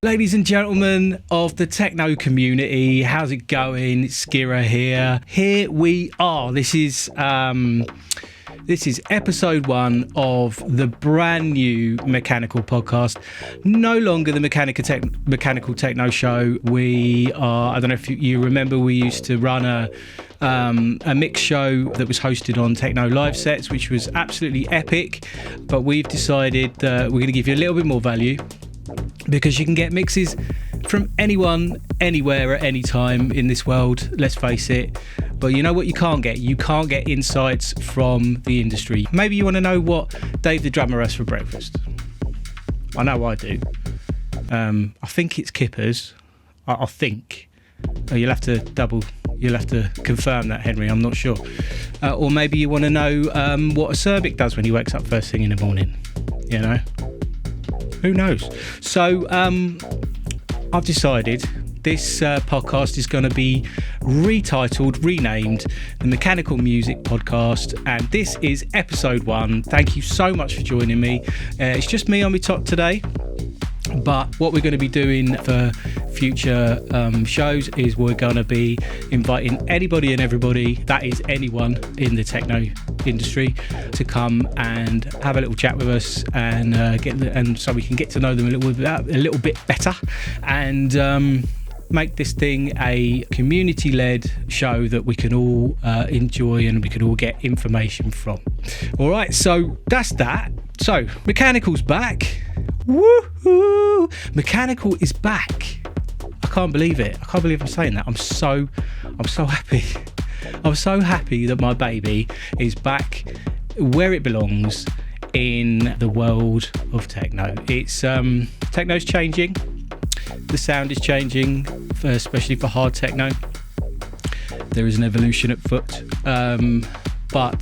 Ladies and gentlemen of the techno community, how's it going? It's SKiRRA here. Here we are. This is episode 1 of the brand new Mechanikal podcast. No longer the Mechanical Techno show. We are, I don't know if you remember, we used to run a mix show that was hosted on Techno Live Sets, which was absolutely epic. But we've decided that we're going to give you a little bit more value, because you can get mixes from anyone, anywhere, at any time in this world, let's face it. But you know what you can't get? You can't get insights from the industry. Maybe you want to know what Dave the drummer has for breakfast. I know I do. I think it's kippers. I think. You'll have to confirm that, Henry. I'm not sure. Or maybe you want to know what Acerbic does when he wakes up first thing in the morning. You know? Who knows? So I've decided this podcast is going to be renamed the Mechanikal Music Podcast, and this is episode 1. Thank you so much for joining me. It's just me on my top today, but what we're going to be doing for future shows is we're going to be inviting anybody and everybody, that is anyone in the techno industry, to come and have a little chat with us and so we can get to know them a little bit better, and make this thing a community-led show that we can all enjoy and we can all get information from. All right, so that's that. So Mechanikal's back. Woohoo! Mechanical is back. I can't believe it. I can't believe I'm saying that. I'm so happy. I'm so happy that my baby is back where it belongs in the world of techno. It's techno's changing. The sound is changing, especially for hard techno. There is an evolution at foot. But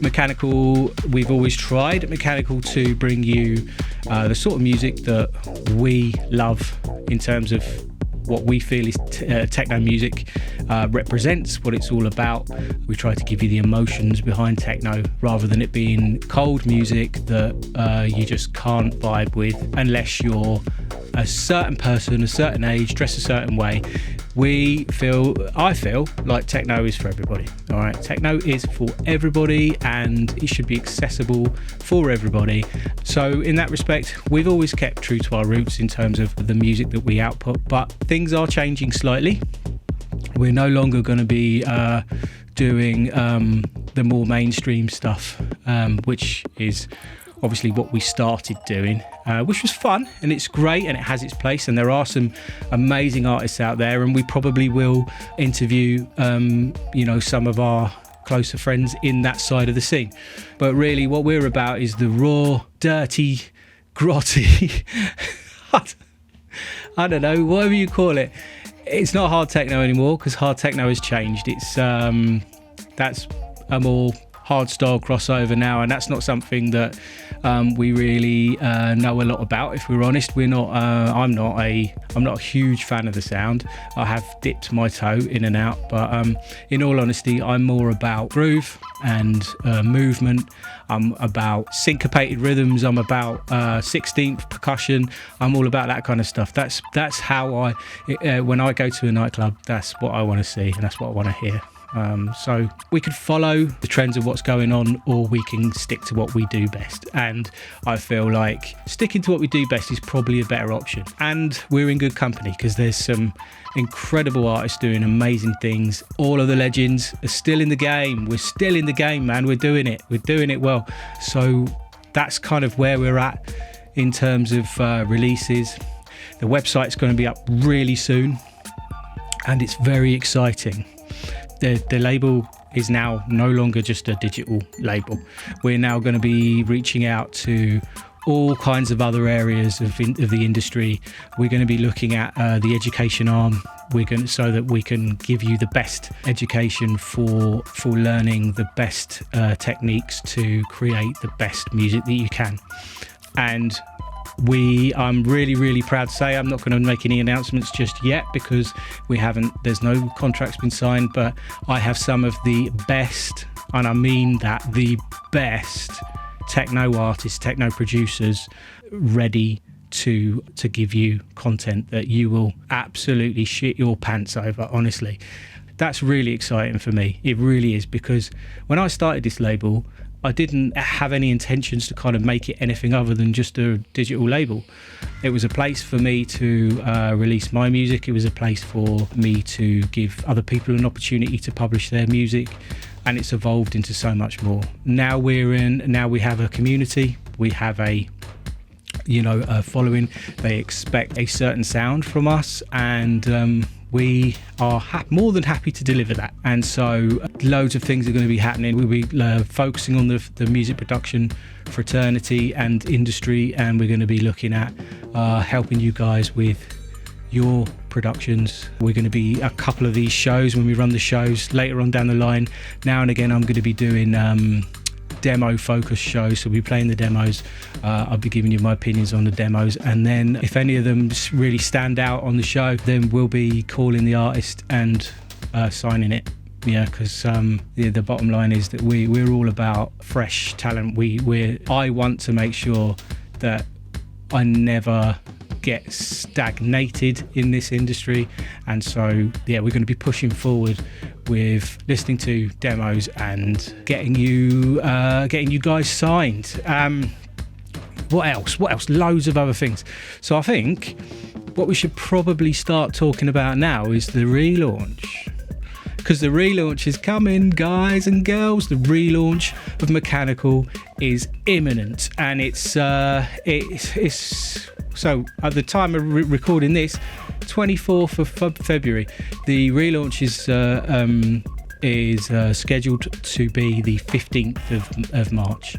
Mechanikal, we've always tried at Mechanikal to bring you the sort of music that we love in terms of what we feel is techno music represents, what it's all about. We try to give you the emotions behind techno rather than it being cold music that you just can't vibe with unless you're a certain person, a certain age, dress a certain way. I feel like techno is for everybody. All right, techno is for everybody and it should be accessible for everybody. So in that respect, we've always kept true to our roots in terms of the music that we output, but things are changing slightly. We're no longer going to be doing the more mainstream stuff, which is obviously what we started doing, which was fun and it's great and it has its place, and there are some amazing artists out there, and we probably will interview some of our closer friends in that side of the scene. But really what we're about is the raw, dirty, grotty I don't know, whatever you call it. It's not hard techno anymore because hard techno has changed. It's that's a more hard style crossover now, and that's not something that we really know a lot about. If we're honest, I'm not a huge fan of the sound. I have dipped my toe in and out, but in all honesty, I'm more about groove and movement. I'm about syncopated rhythms. I'm about 16th percussion. I'm all about that kind of stuff. That's how when I go to a nightclub, that's what I want to see and that's what I want to hear. So we could follow the trends of what's going on, or we can stick to what we do best. And I feel like sticking to what we do best is probably a better option. And we're in good company because there's some incredible artists doing amazing things. All of the legends are still in the game. We're still in the game, man. We're doing it. We're doing it well. So that's kind of where we're at in terms of releases. The website's going to be up really soon, and it's very exciting. The label is now no longer just a digital label. We're now going to be reaching out to all kinds of other areas of the industry. We're going to be looking at the education arm. So that we can give you the best education for learning the best techniques to create the best music that you can. And I'm really, really proud to say, I'm not going to make any announcements just yet because there's no contracts been signed, but I have some of the best, and I mean that, the best techno artists, techno producers ready to give you content that you will absolutely shit your pants over, honestly. That's really exciting for me. It really is, because when I started this label, I didn't have any intentions to kind of make it anything other than just a digital label. It was a place for me to release my music. It was a place for me to give other people an opportunity to publish their music, and it's evolved into so much more. Now we have a community, we have a following. They expect a certain sound from us, and we are more than happy to deliver that. And so loads of things are going to be happening. We'll be focusing on the music production fraternity and industry, and we're going to be looking at helping you guys with your productions. We're going to be a couple of these shows when we run the shows later on down the line. Now and again, I'm going to be doing demo focus shows, so we'll be playing the demos. I'll be giving you my opinions on the demos, and then if any of them really stand out on the show, then we'll be calling the artist and signing it. Yeah, because the bottom line is that we're all about fresh talent. I want to make sure that I never get stagnated in this industry, and so we're going to be pushing forward with listening to demos and getting you guys signed. What else? Loads of other things. So I think what we should probably start talking about now is the relaunch, because the relaunch is coming, guys and girls. The relaunch of Mechanikal is imminent, and it's so at the time of recording this, 24th of February, the relaunch is scheduled to be the 15th of March.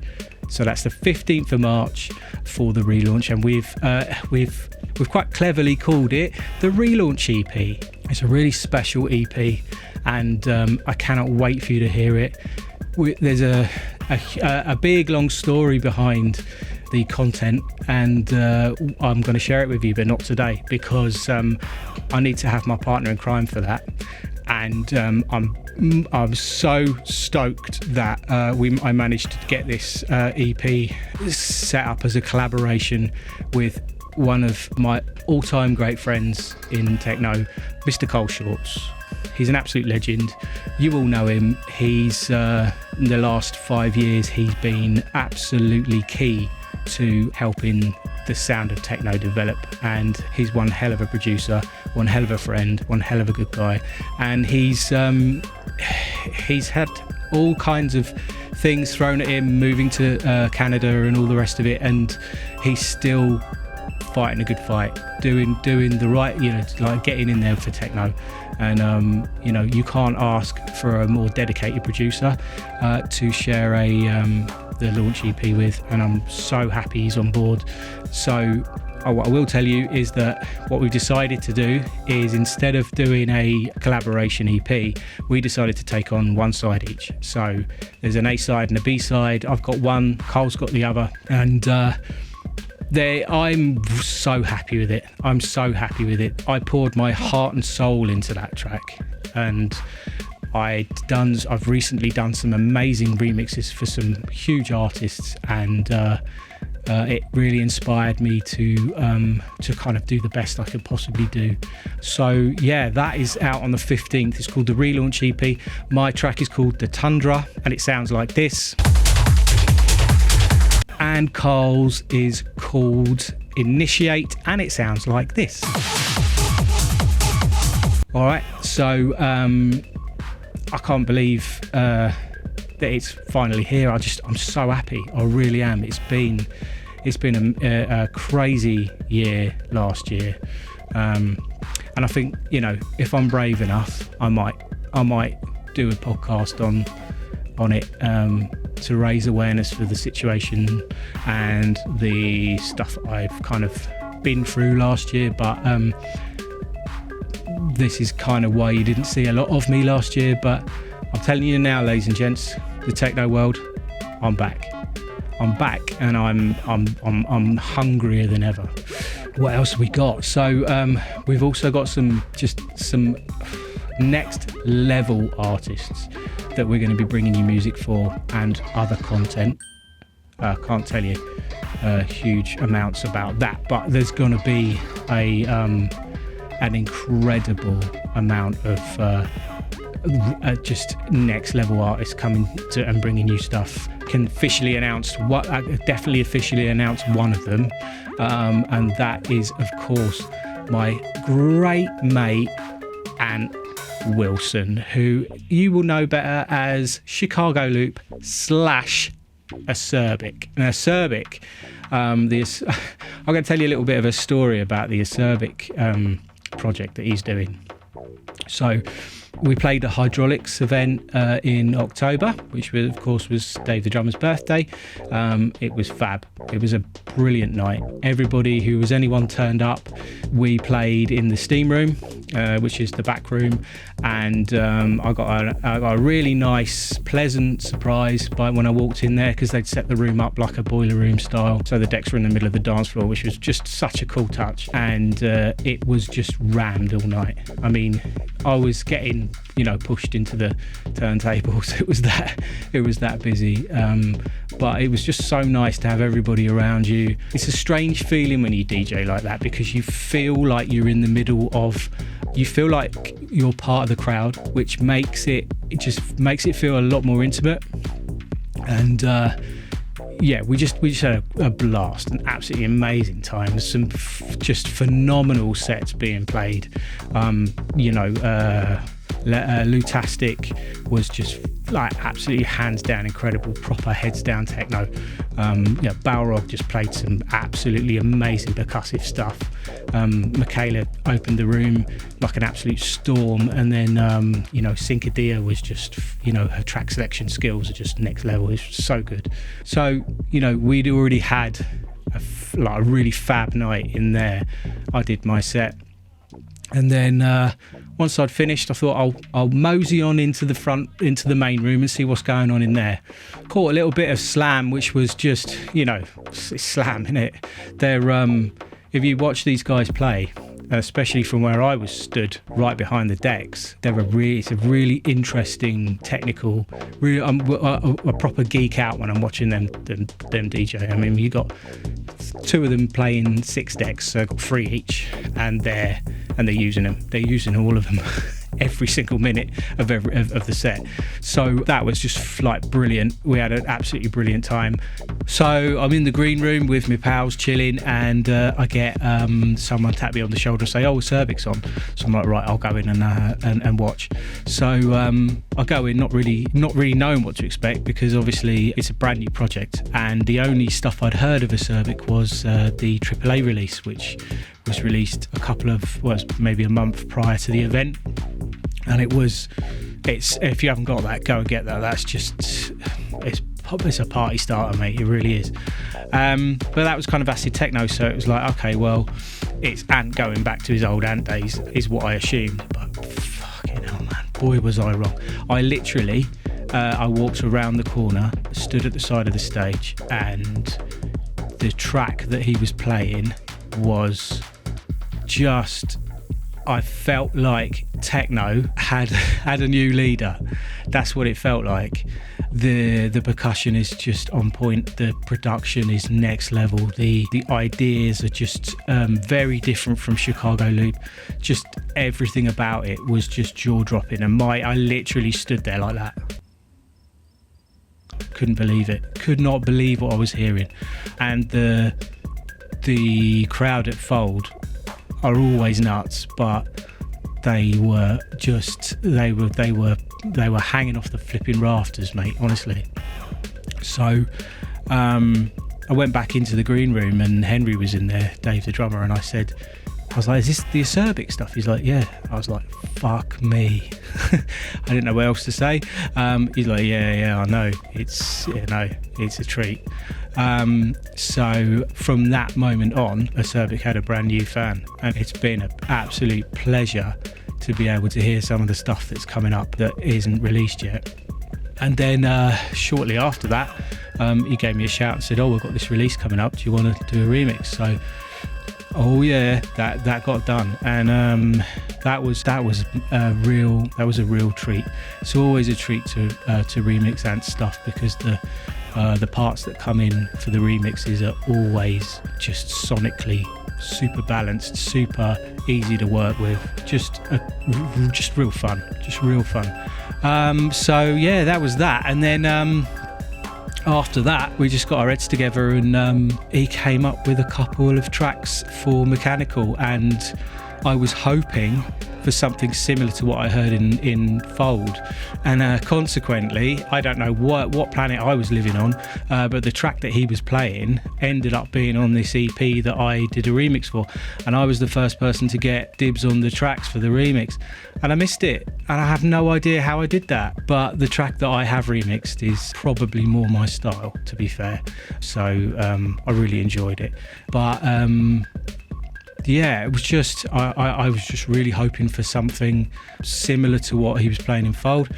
So that's the 15th of March for the relaunch, and we've quite cleverly called it the Relaunch EP. It's a really special EP, and I cannot wait for you to hear it. There's a big long story behind the content, and I'm going to share it with you, but not today, because I need to have my partner in crime for that. And I'm so stoked that I managed to get this EP set up as a collaboration with one of my all-time great friends in techno, Mr. Cole Shorts. He's an absolute legend. You all know him. He's in the last 5 years, he's been absolutely key to helping the sound of techno develop, and he's one hell of a producer, one hell of a friend, one hell of a good guy, and he's had all kinds of things thrown at him, moving to Canada and all the rest of it, and he's still fighting a good fight, doing the right, like getting in there for techno. And you can't ask for a more dedicated producer to share the launch EP with, and I'm so happy he's on board. So what I will tell you is that what we've decided to do is, instead of doing a collaboration EP, we decided to take on one side each. So there's an A side and a B side. I've got one, Cole's got the other, and I'm so happy with it. I poured my heart and soul into that track, and I've recently done some amazing remixes for some huge artists, and it really inspired me to kind of do the best I could possibly do. So yeah, that is out on the 15th. It's called the Relaunch EP. My track is called The Tundra, and it sounds like this. And Carl's is called Initiate, and it sounds like this. All right, so I can't believe that it's finally here. I'm so happy. I really am. It's been a crazy year last year, and I think, if I'm brave enough, I might do a podcast on it to raise awareness for the situation and the stuff I've kind of been through last year. But this is kind of why you didn't see a lot of me last year. But I'm telling you now, ladies and gents, the techno world, I'm back, and I'm hungrier than ever. What else have we got? So we've also got some next level artists that we're going to be bringing you music for, and other content. Can't tell you huge amounts about that, but there's going to be an incredible amount of just next level artists coming to and bringing new stuff. Can officially announce what, definitely officially announce one of them, and that is of course my great mate Ant Wilson, who you will know better as Chicago Loop / Acerbic. And Acerbic, I'm going to tell you a little bit of a story about the Acerbic project that he's doing. So we played a hydraulics event in October, which was, of course, was Dave the drummer's birthday. It was fab. It was a brilliant night. Everybody who was anyone turned up. We played in the steam room, which is the back room, and I got a really nice, pleasant surprise when I walked in there, because they'd set the room up like a boiler room style. So the decks were in the middle of the dance floor, which was just such a cool touch, and it was just rammed all night. I mean, I was getting, pushed into the turntables. It was that busy, but it was just so nice to have everybody around you. It's a strange feeling when you DJ like that, because you feel like you're in the middle of, you feel like you're part of the crowd, which makes it feel a lot more intimate. And we just had a blast, an absolutely amazing time. Some just phenomenal sets being played. Lutastic was just like absolutely hands down incredible, proper heads down techno. Balrog just played some absolutely amazing percussive stuff. Michaela opened the room like an absolute storm, and then SKiRRA was just, her track selection skills are just next level. It's so good. So we'd already had a really fab night in there. I did my set, and then once I'd finished, I thought I'll mosey on into the main room and see what's going on in there. Caught a little bit of slam, which was just, it's slam, innit? They're if you watch these guys play, especially from where I was stood right behind the decks, it's a really interesting technical. I'm a proper geek out when I'm watching them DJ. I mean, you got two of them playing 6 decks, so I've got 3 each, and they're using them. They're using all of them. Every single minute of the set. So that was just like brilliant. We had an absolutely brilliant time. So I'm in the green room with my pals chilling, and I get someone tap me on the shoulder and say, "Oh, Acerbic's on." So I'm like, right, I'll go in and watch. So I go in not really knowing what to expect, because obviously it's a brand new project, and the only stuff I'd heard of Acerbic was the AAA release, which was released maybe a month prior to the event. And it's if you haven't got that, go and get that. That's just, it's a party starter, mate. It really is. But that was kind of acid techno, so it was like, okay, well, it's Ant going back to his old Ant days, is what I assumed. But fucking hell, man, boy, was I wrong. I literally, I walked around the corner, stood at the side of the stage, and the track that he was playing was just, I felt like techno had a new leader. That's what it felt like. The percussion is just on point. The production is next level. The ideas are just very different from Chicago Loop. Just everything about it was just jaw-dropping. And I literally stood there like that. Couldn't believe it. Could not believe what I was hearing. And the crowd at Fold are always nuts, but they were hanging off the flipping rafters, mate, honestly. So I went back into the green room, and Henry was in there, Dave the drummer, and I was like, is this the Acerbic stuff? He's like, yeah. I was like, fuck me. I didn't know what else to say. He's like, yeah, I know. It's a treat. So from that moment on, Acerbic had a brand new fan, and it's been an absolute pleasure to be able to hear some of the stuff that's coming up that isn't released yet. And then shortly after that, he gave me a shout and said, "Oh, we've got this release coming up. Do you want to do a remix?" So, oh yeah, that got done, and that was a real treat. It's always a treat to remix Ant's stuff, because The parts that come in for the remixes are always just sonically super balanced, super easy to work with, just real fun. So yeah, that was that. And then after that, we just got our heads together, and he came up with a couple of tracks for Mechanical, and I was hoping for something similar to what I heard in Fold, and consequently, I don't know what planet I was living on, but the track that he was playing ended up being on this EP that I did a remix for, and I was the first person to get dibs on the tracks for the remix, and I missed it, and I have no idea how I did that, but the track that I have remixed is probably more my style, to be fair, so I really enjoyed it, but yeah, it was just, I was just really hoping for something similar to what he was playing in Fold.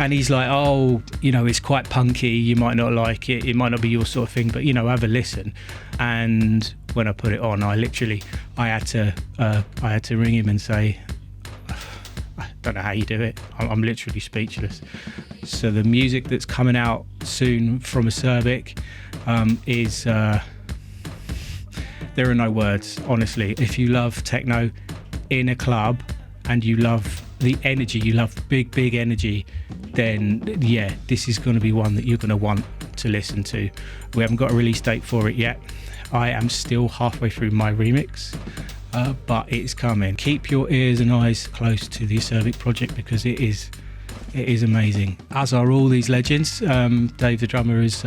And he's like, oh, you know, it's quite punky, you might not like it, it might not be your sort of thing, but, you know, have a listen. And when I put it on, I had to ring him and say, I don't know how you do it. I'm literally speechless. So the music that's coming out soon from Acerbic is... there are no words, honestly. If you love techno in a club and you love the energy, you love big energy, then yeah, this is going to be one that you're going to want to listen to. We haven't got a release date for it yet. I am still halfway through my remix, but it's coming. Keep your ears and eyes close to the Acerbic project because it is amazing. As are all these legends. Dave the drummer is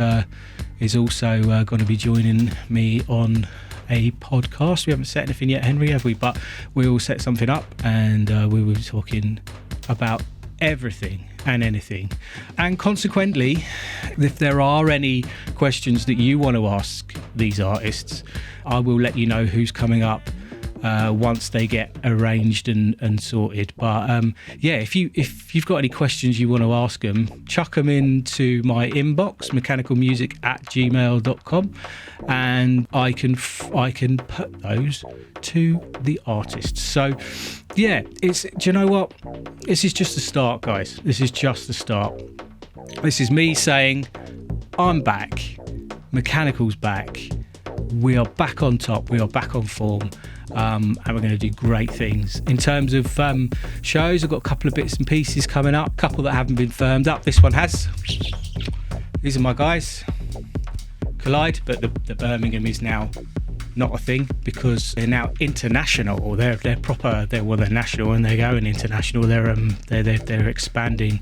also going to be joining me on a podcast. We haven't set anything yet, Henry, have we? But we'll set something up, and we will be talking about everything and anything. And consequently, if there are any questions that you want to ask these artists, I will let you know who's coming up once they get arranged and sorted. But yeah, if you've got any questions you want to ask them, chuck them into my inbox, mechanicalmusic@gmail.com, and I can put those to the artists. So yeah, do you know what? This is just the start, guys. This is just the start. This is me saying, I'm back. Mechanical's back. We are back on top. We are back on form. And we're going to do great things. In terms of shows, I've got a couple of bits and pieces coming up, a couple that haven't been firmed up. This one has. These are my guys. Collide, but the Birmingham is now not a thing because they're now international, or they're proper. They're national and they're going international. They're expanding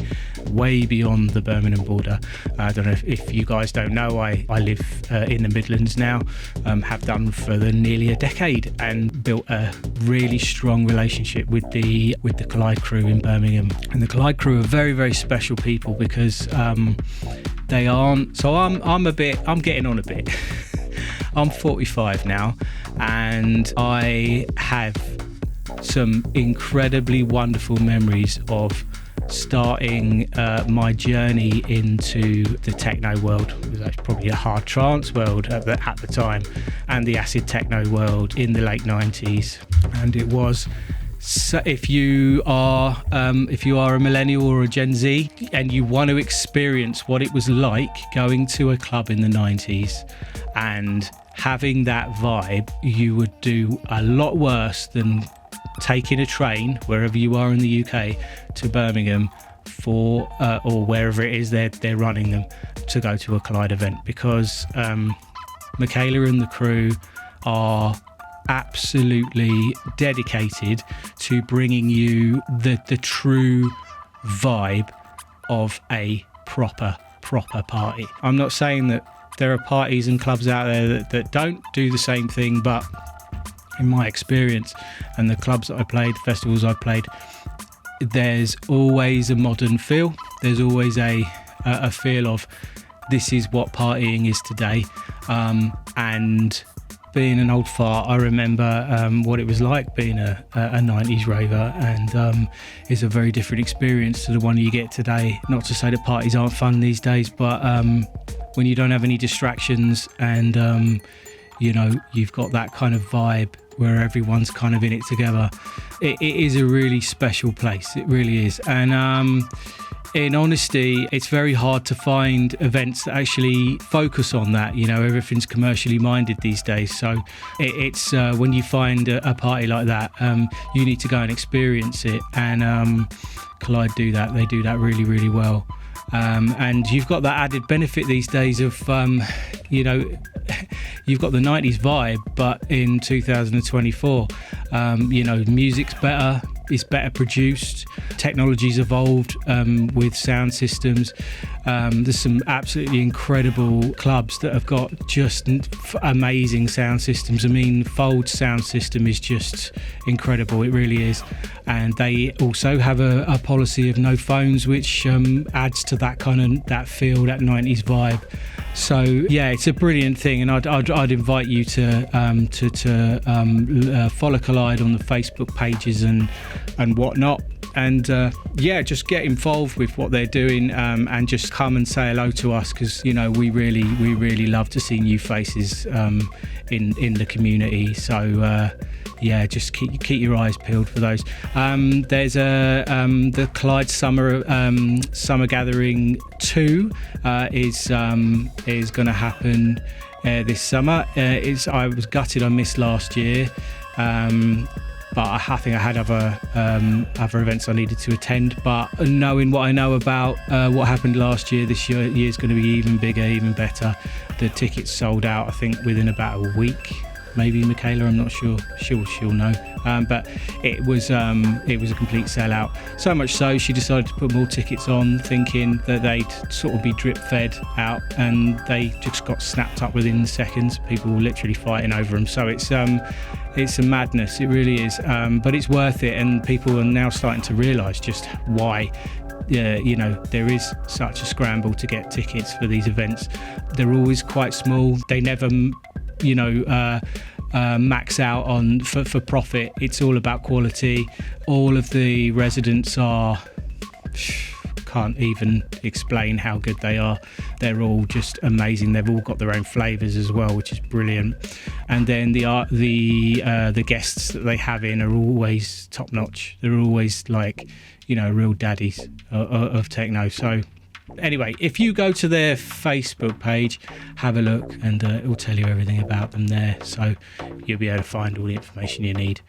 way beyond the Birmingham border. I don't know if you guys don't know. I live in the Midlands now. Have done for nearly a decade, and built a really strong relationship with the Collide crew in Birmingham. And the Collide crew are very, very special people because they aren't. So I'm getting on a bit. I'm 45 now, and I have some incredibly wonderful memories of starting my journey into the techno world. It was actually probably a hard trance world at the time, and the acid techno world in the late 90s. And it was, so if you are a millennial or a Gen Z and you want to experience what it was like going to a club in the 90s and having that vibe, you would do a lot worse than taking a train wherever you are in the UK to Birmingham for or wherever it is they're running them to go to a Collide event, because Michaela and the crew are absolutely dedicated to bringing you the true vibe of a proper party. I'm not saying that there are parties and clubs out there that don't do the same thing, but in my experience and the clubs that I played, festivals I played, there's always a modern feel. There's always a feel of this is what partying is today. And being an old fart, I remember what it was like being a 90s raver, and it's a very different experience to the one you get today. Not to say that parties aren't fun these days, but when you don't have any distractions and you've got that kind of vibe where everyone's kind of in it together, it is a really special place. It really is. And in honesty, it's very hard to find events that actually focus on that. You know, everything's commercially minded these days. So it's when you find a party like that, you need to go and experience it. And Collide do that. They do that really, really well. And you've got that added benefit these days of, you know, you've got the 90s vibe, but in 2024, you know, music's better, it's better produced, technology's evolved with sound systems. There's some absolutely incredible clubs that have got just amazing sound systems. I mean, Fold's sound system is just incredible, it really is. And they also have a policy of no phones, which adds to that kind of that feel, that 90s vibe. So yeah, it's a brilliant thing, and I'd invite you to follow Collide on the Facebook pages and whatnot. And yeah, just get involved with what they're doing, and just come and say hello to us, because you know we really love to see new faces in the community. So yeah, just keep your eyes peeled for those. There's the Collide Summer Gathering 2 is going to happen this summer. I was gutted I missed last year. But I think I had other events I needed to attend. But knowing what I know about what happened last year, this year's going to be even bigger, even better. The tickets sold out, I think, within about a week. Maybe Michaela, I'm not sure. She'll know. But it was a complete sellout. So much so, she decided to put more tickets on, thinking that they'd sort of be drip fed out, and they just got snapped up within seconds. People were literally fighting over them. So it's a madness. It really is. But it's worth it, and people are now starting to realise just why. You know, there is such a scramble to get tickets for these events. They're always quite small. They never, you know, max out on for profit. It's all about quality. All of the residents can't even explain how good they are. They're all just amazing. They've all got their own flavours as well, which is brilliant. And then the guests that they have in are always top notch. They're always like, you know, real daddies of techno. So anyway, if you go to their Facebook page, have a look, and it will tell you everything about them there. So you'll be able to find all the information you need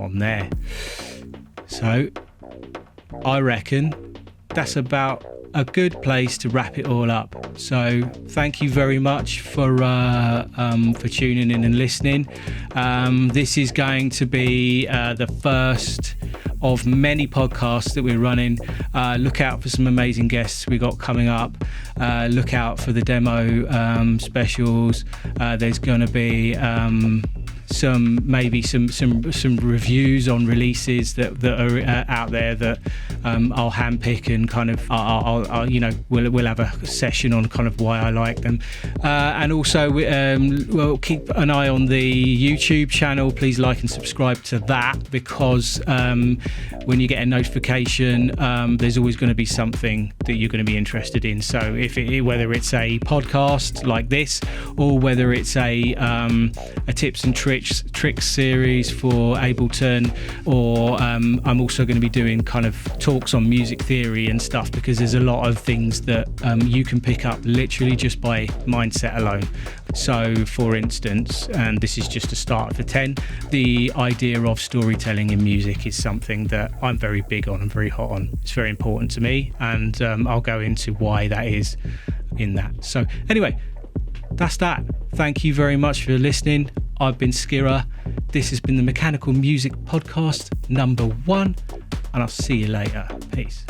on there. So I reckon that's about a good place to wrap it all up. So thank you very much for tuning in and listening. This is going to be the first of many podcasts that we're running. Look out for some amazing guests we got coming up. Look out for the demo specials. There's going to be some reviews on releases that are out there that I'll handpick, and kind of I'll you know, we'll have a session on kind of why I like them, and also we'll keep an eye on the YouTube channel. Please like and subscribe to that, because when you get a notification, there's always going to be something that you're going to be interested in. So whether it's a podcast like this, or whether it's a tips and tricks series for Ableton, or I'm also going to be doing kind of talks on music theory and stuff, because there's a lot of things that you can pick up literally just by mindset alone. So for instance, and this is just a start for 10, the idea of storytelling in music is something that I'm very big on and very hot on. It's very important to me, and I'll go into why that is in that. So anyway, that's that. Thank you very much for listening. I've been SKiRRA. This has been the Mechanical Music Podcast number 1, and I'll see you later. Peace.